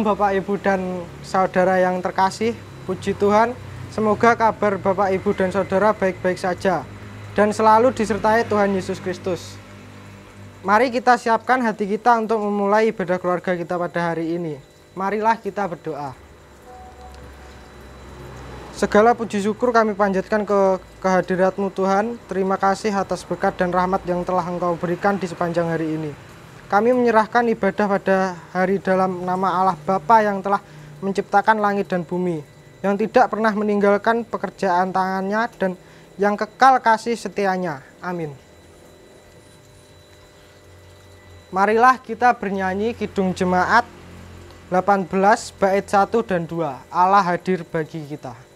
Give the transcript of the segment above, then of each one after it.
Shalom Bapak Ibu dan Saudara yang terkasih, puji Tuhan. Semoga kabar Bapak Ibu dan Saudara baik-baik saja dan selalu disertai Tuhan Yesus Kristus. Mari kita siapkan hati kita untuk memulai ibadah keluarga kita pada hari ini. Marilah kita berdoa. Segala puji syukur kami panjatkan ke kehadirat-Mu Tuhan. Terima kasih atas berkat dan rahmat yang telah Engkau berikan di sepanjang hari ini. Kami menyerahkan ibadah pada hari dalam nama Allah Bapa yang telah menciptakan langit dan bumi, yang tidak pernah meninggalkan pekerjaan tangannya dan yang kekal kasih setianya. Amin. Marilah kita bernyanyi Kidung Jemaat 18 bait 1 dan 2. Allah hadir bagi kita.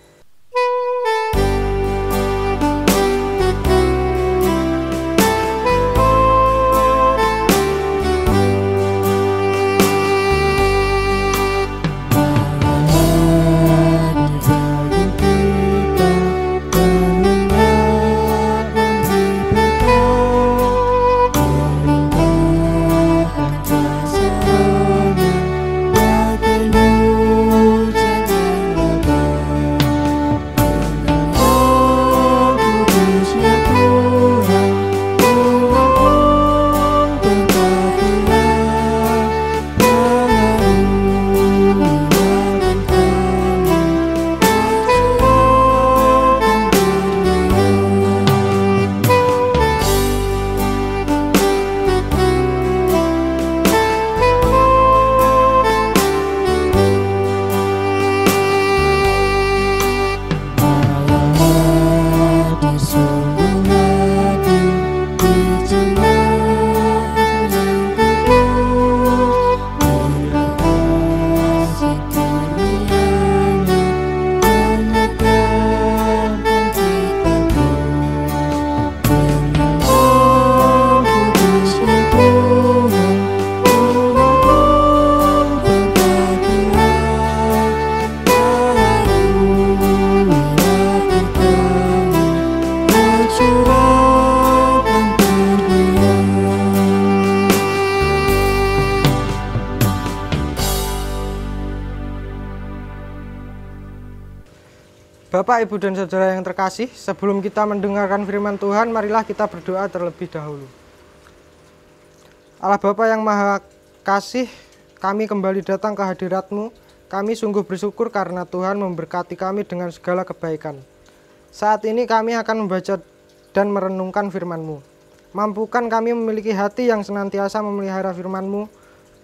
Bapak, Ibu, dan Saudara yang terkasih, sebelum kita mendengarkan firman Tuhan, marilah kita berdoa terlebih dahulu. Allah Bapa yang Maha Kasih, kami kembali datang ke hadirat-Mu. Kami sungguh bersyukur karena Tuhan memberkati kami dengan segala kebaikan. Saat ini kami akan membaca dan merenungkan firman-Mu. Mampukan kami memiliki hati yang senantiasa memelihara firman-Mu,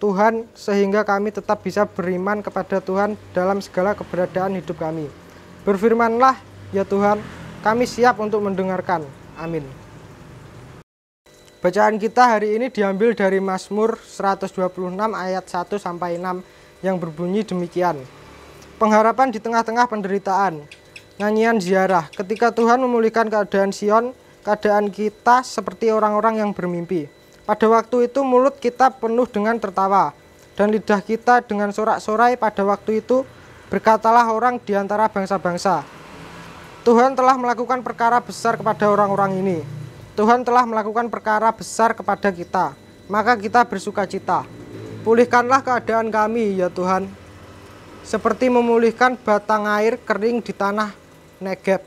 Tuhan, sehingga kami tetap bisa beriman kepada Tuhan dalam segala keberadaan hidup kami. Berfirmanlah, ya Tuhan, kami siap untuk mendengarkan. Amin. Bacaan kita hari ini diambil dari Mazmur 126 ayat 1-6 yang berbunyi demikian. Pengharapan di tengah-tengah penderitaan. Nyanyian ziarah. Ketika Tuhan memulihkan keadaan Sion, keadaan kita seperti orang-orang yang bermimpi. Pada waktu itu mulut kita penuh dengan tertawa, dan lidah kita dengan sorak-sorai. Pada waktu itu berkatalah orang di antara bangsa-bangsa, Tuhan telah melakukan perkara besar kepada orang-orang ini. Tuhan telah melakukan perkara besar kepada kita, maka kita bersuka cita. Pulihkanlah keadaan kami, ya Tuhan, seperti memulihkan batang air kering di tanah Negeb.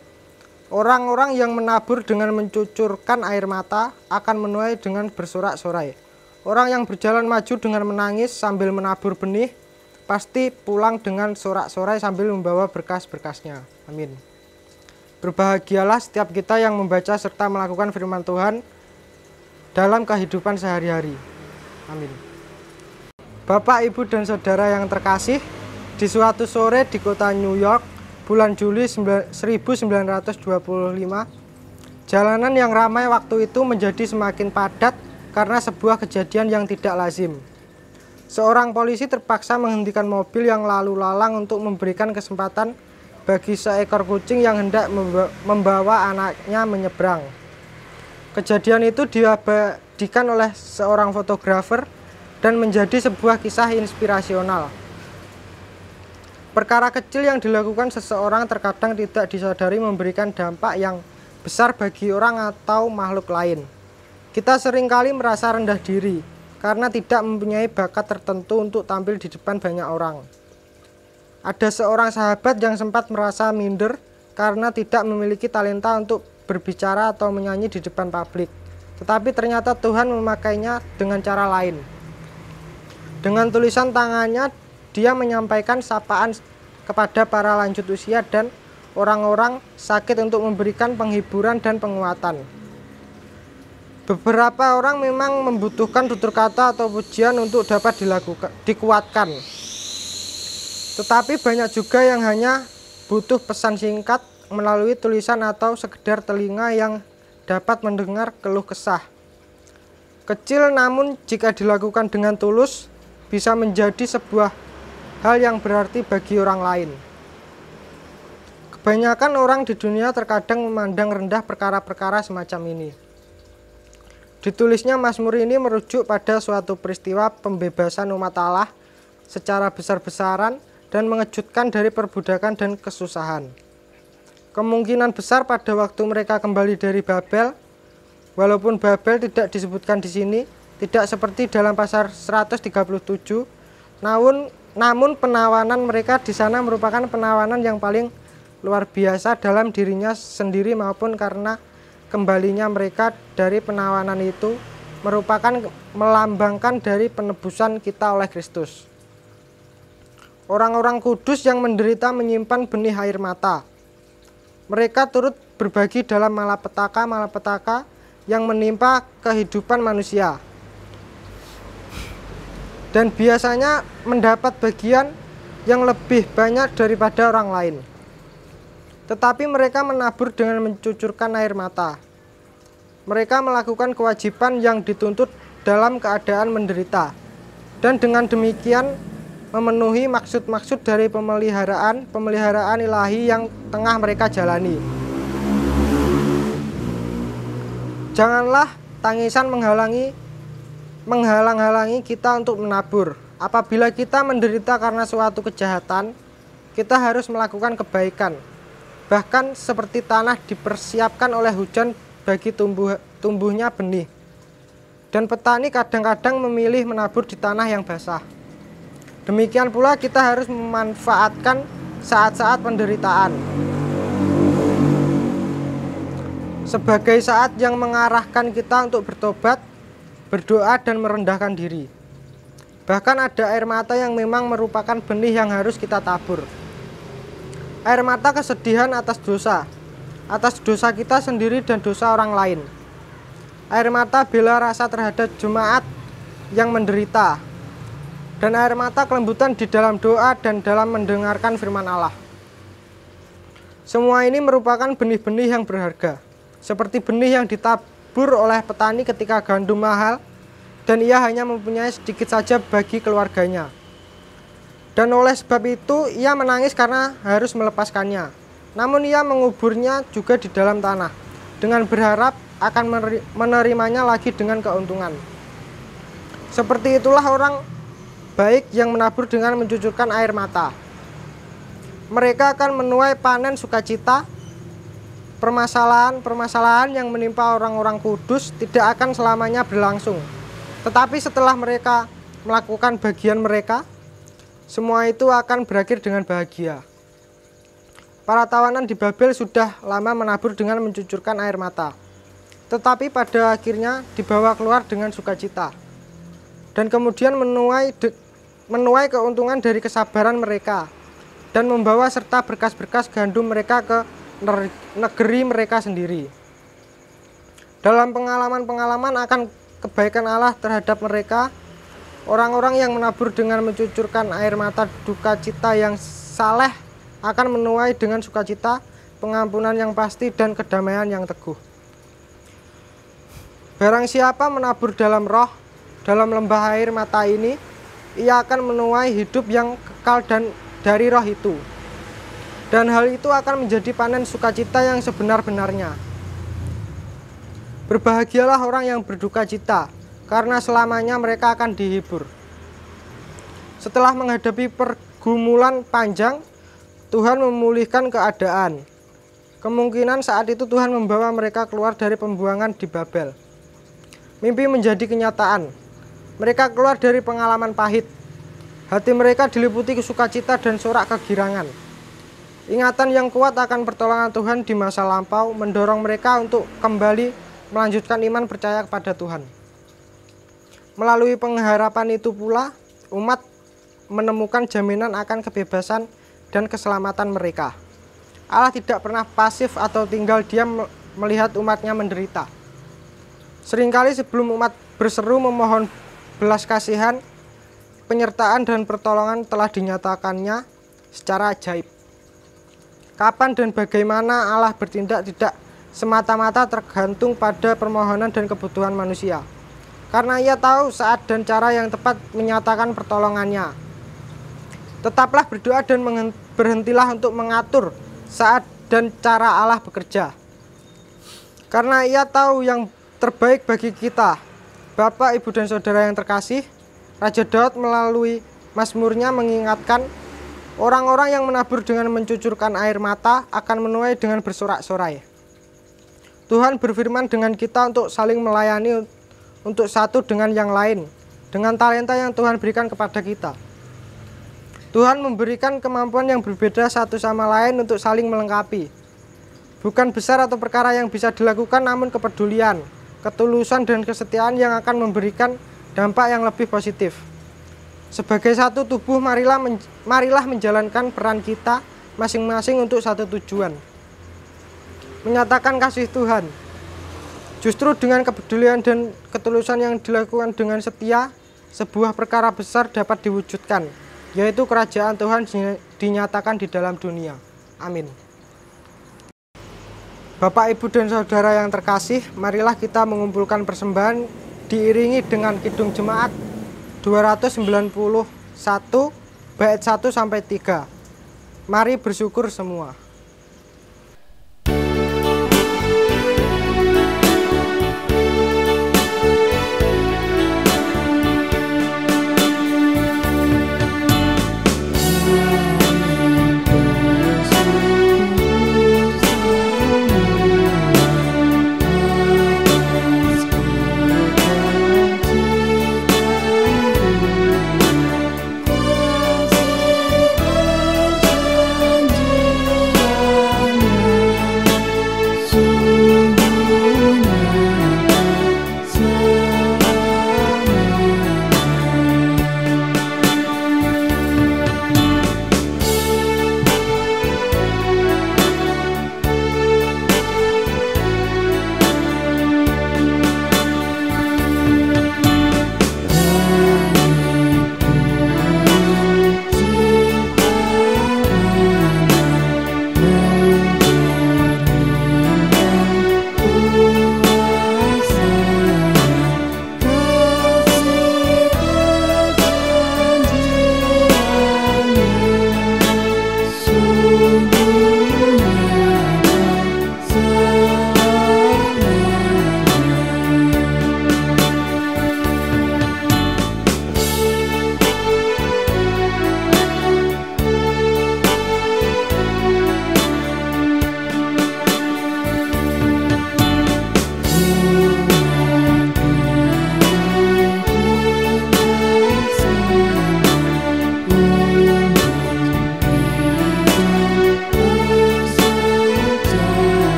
Orang-orang yang menabur dengan mencucurkan air mata akan menuai dengan bersorak-sorai. Orang yang berjalan maju dengan menangis sambil menabur benih, pasti pulang dengan sorak-sorai sambil membawa berkas-berkasnya. Amin. Berbahagialah setiap kita yang membaca serta melakukan firman Tuhan dalam kehidupan sehari-hari. Amin. Bapak, Ibu, dan Saudara yang terkasih, di suatu sore di kota New York, bulan Juli 1925, jalanan yang ramai waktu itu menjadi semakin padat karena sebuah kejadian yang tidak lazim. Seorang polisi terpaksa menghentikan mobil yang lalu lalang untuk memberikan kesempatan bagi seekor kucing yang hendak membawa anaknya menyeberang. Kejadian itu diabadikan oleh seorang fotografer dan menjadi sebuah kisah inspirasional. Perkara kecil yang dilakukan seseorang terkadang tidak disadari memberikan dampak yang besar bagi orang atau makhluk lain. Kita seringkali merasa rendah diri karena tidak mempunyai bakat tertentu untuk tampil di depan banyak orang. Ada seorang sahabat yang sempat merasa minder karena tidak memiliki talenta untuk berbicara atau menyanyi di depan publik. Tetapi ternyata Tuhan memakainya dengan cara lain. Dengan tulisan tangannya, dia menyampaikan sapaan kepada para lanjut usia dan orang-orang sakit untuk memberikan penghiburan dan penguatan. Beberapa orang memang membutuhkan tutur kata atau pujian untuk dapat dikuatkan. Tetapi banyak juga yang hanya butuh pesan singkat melalui tulisan atau sekedar telinga yang dapat mendengar keluh kesah. Kecil namun jika dilakukan dengan tulus bisa menjadi sebuah hal yang berarti bagi orang lain. Kebanyakan orang di dunia terkadang memandang rendah perkara-perkara semacam ini. Ditulisnya Mazmur ini merujuk pada suatu peristiwa pembebasan umat Allah secara besar-besaran dan mengejutkan dari perbudakan dan kesusahan. Kemungkinan besar pada waktu mereka kembali dari Babel, walaupun Babel tidak disebutkan di sini, tidak seperti dalam pasal 137, namun penawanan mereka di sana merupakan penawanan yang paling luar biasa dalam dirinya sendiri maupun karena kembalinya mereka dari penawanan itu merupakan melambangkan dari penebusan kita oleh Kristus. Orang-orang kudus yang menderita menyimpan benih air mata. Mereka turut berbagi dalam malapetaka yang menimpa kehidupan manusia. Dan biasanya mendapat bagian yang lebih banyak daripada orang lain. Tetapi mereka menabur dengan mencucurkan air mata. Mereka melakukan kewajiban yang dituntut dalam keadaan menderita. Dan dengan demikian memenuhi maksud-maksud dari pemeliharaan ilahi yang tengah mereka jalani. Janganlah tangisan menghalang-halangi kita untuk menabur. Apabila kita menderita karena suatu kejahatan, kita harus melakukan kebaikan. Bahkan seperti tanah dipersiapkan oleh hujan bagi tumbuhnya benih. Dan petani kadang-kadang memilih menabur di tanah yang basah. Demikian pula kita harus memanfaatkan saat-saat penderitaan sebagai saat yang mengarahkan kita untuk bertobat, berdoa dan merendahkan diri. Bahkan ada air mata yang memang merupakan benih yang harus kita tabur. Air mata kesedihan atas dosa kita sendiri dan dosa orang lain. Air mata bela rasa terhadap jemaat yang menderita. Dan air mata kelembutan di dalam doa dan dalam mendengarkan firman Allah. Semua ini merupakan benih-benih yang berharga. Seperti benih yang ditabur oleh petani ketika gandum mahal dan ia hanya mempunyai sedikit saja bagi keluarganya. Dan oleh sebab itu ia menangis karena harus melepaskannya. Namun ia menguburnya juga di dalam tanah dengan berharap akan menerimanya lagi dengan keuntungan. Seperti itulah orang baik yang menabur dengan mencucurkan air mata. Mereka akan menuai panen sukacita. Permasalahan yang menimpa orang-orang kudus tidak akan selamanya berlangsung. Tetapi setelah mereka melakukan bagian mereka, semua itu akan berakhir dengan bahagia. Para tawanan di Babel sudah lama menabur dengan mencucurkan air mata, tetapi pada akhirnya dibawa keluar dengan sukacita, dan kemudian menuai keuntungan dari kesabaran mereka, dan membawa serta berkas-berkas gandum mereka ke negeri mereka sendiri. Dalam pengalaman-pengalaman akan kebaikan Allah terhadap mereka, orang-orang yang menabur dengan mencucurkan air mata duka cita yang saleh akan menuai dengan sukacita, pengampunan yang pasti dan kedamaian yang teguh. Barang siapa menabur dalam roh, dalam lembah air mata ini, ia akan menuai hidup yang kekal dan dari roh itu. Dan hal itu akan menjadi panen sukacita yang sebenar-benarnya. Berbahagialah orang yang berduka cita, karena selamanya mereka akan dihibur. Setelah menghadapi pergumulan panjang, Tuhan memulihkan keadaan. Kemungkinan saat itu Tuhan membawa mereka keluar dari pembuangan di Babel. Mimpi menjadi kenyataan. Mereka keluar dari pengalaman pahit. Hati mereka diliputi sukacita dan sorak kegirangan. Ingatan yang kuat akan pertolongan Tuhan di masa lampau mendorong mereka untuk kembali melanjutkan iman percaya kepada Tuhan. Melalui pengharapan itu pula, umat menemukan jaminan akan kebebasan dan keselamatan mereka. Allah tidak pernah pasif atau tinggal diam melihat umatnya menderita. Seringkali sebelum umat berseru memohon belas kasihan, penyertaan dan pertolongan telah dinyatakannya secara ajaib. Kapan dan bagaimana Allah bertindak tidak semata-mata tergantung pada permohonan dan kebutuhan manusia. Karena Ia tahu saat dan cara yang tepat menyatakan pertolongannya. Tetaplah berdoa dan berhentilah untuk mengatur saat dan cara Allah bekerja. Karena Ia tahu yang terbaik bagi kita. Bapak, Ibu, dan Saudara yang terkasih, Raja Daud melalui Mazmurnya mengingatkan orang-orang yang menabur dengan mencucurkan air mata akan menuai dengan bersorak-sorai. Tuhan berfirman dengan kita untuk saling melayani untuk satu dengan yang lain, dengan talenta yang Tuhan berikan kepada kita. Tuhan memberikan kemampuan yang berbeda satu sama lain untuk saling melengkapi. Bukan besar atau perkara yang bisa dilakukan, namun kepedulian, ketulusan, dan kesetiaan yang akan memberikan dampak yang lebih positif. Sebagai satu tubuh, marilah menjalankan peran kita masing-masing untuk satu tujuan. Menyatakan kasih Tuhan. Justru dengan kepedulian dan ketulusan yang dilakukan dengan setia, sebuah perkara besar dapat diwujudkan, yaitu kerajaan Tuhan dinyatakan di dalam dunia. Amin. Bapak, Ibu, dan Saudara yang terkasih, marilah kita mengumpulkan persembahan diiringi dengan kidung jemaat 291 bait 1 sampai 3. Mari bersyukur semua.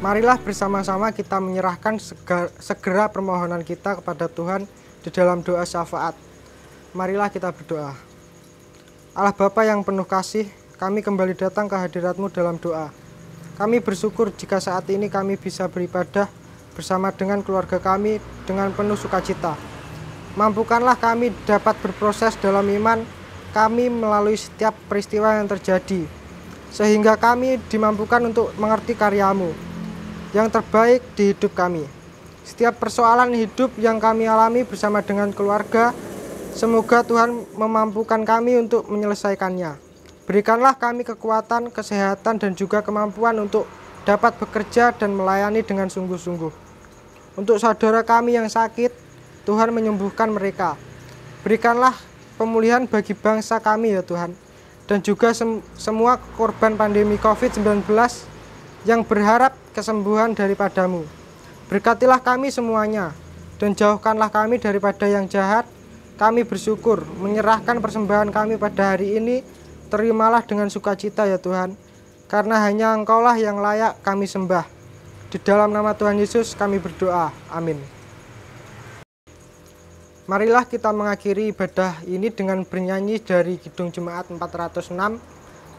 Marilah bersama-sama kita menyerahkan segera permohonan kita kepada Tuhan di dalam doa syafaat. Marilah kita berdoa. Allah Bapa yang penuh kasih, kami kembali datang ke hadirat-Mu dalam doa. Kami bersyukur jika saat ini kami bisa beribadah bersama dengan keluarga kami dengan penuh sukacita. Mampukanlah kami dapat berproses dalam iman kami melalui setiap peristiwa yang terjadi, sehingga kami dimampukan untuk mengerti karya-Mu yang terbaik di hidup kami. Setiap persoalan hidup yang kami alami bersama dengan keluarga, semoga Tuhan memampukan kami untuk menyelesaikannya. Berikanlah kami kekuatan, kesehatan, dan juga kemampuan untuk dapat bekerja dan melayani dengan sungguh-sungguh. Untuk saudara kami yang sakit, Tuhan menyembuhkan mereka. Berikanlah pemulihan bagi bangsa kami ya Tuhan, dan juga semua korban pandemi COVID-19 yang berharap kesembuhan daripadamu. Berkatilah kami semuanya, dan jauhkanlah kami daripada yang jahat. Kami bersyukur menyerahkan persembahan kami pada hari ini. Terimalah dengan sukacita ya Tuhan, karena hanya Engkaulah yang layak kami sembah. Di dalam nama Tuhan Yesus kami berdoa, amin. Marilah kita mengakhiri ibadah ini dengan bernyanyi dari Kidung Jemaat 406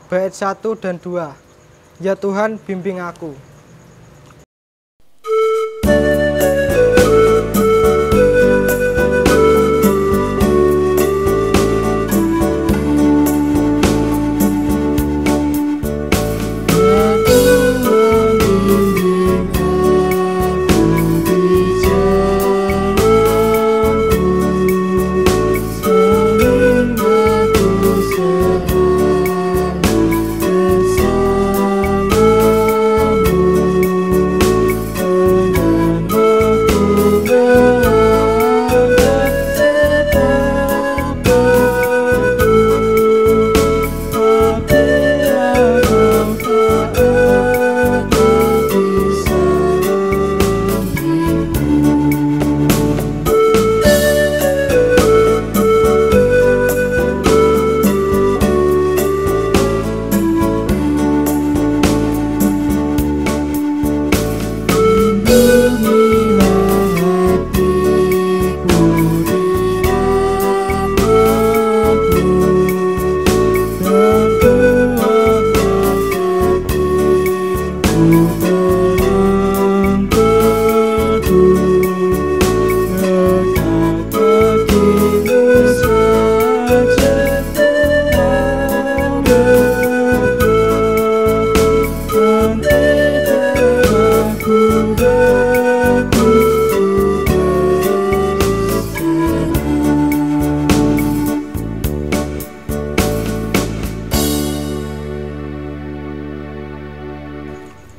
bait 1 dan 2. Ya Tuhan, bimbing aku.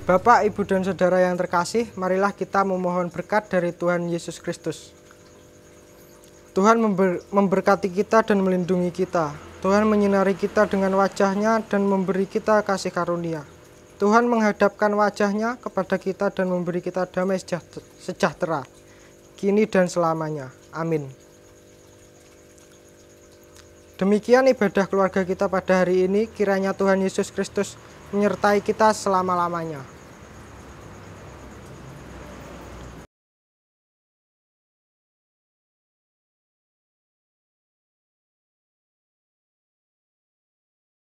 Bapak, Ibu, dan Saudara yang terkasih, marilah kita memohon berkat dari Tuhan Yesus Kristus. Tuhan memberkati kita dan melindungi kita. Tuhan menyinari kita dengan wajah-Nya dan memberi kita kasih karunia. Tuhan menghadapkan wajah-Nya kepada kita dan memberi kita damai sejahtera, kini dan selamanya. Amin. Demikian ibadah keluarga kita pada hari ini. Kiranya Tuhan Yesus Kristus menyertai kita selama-lamanya.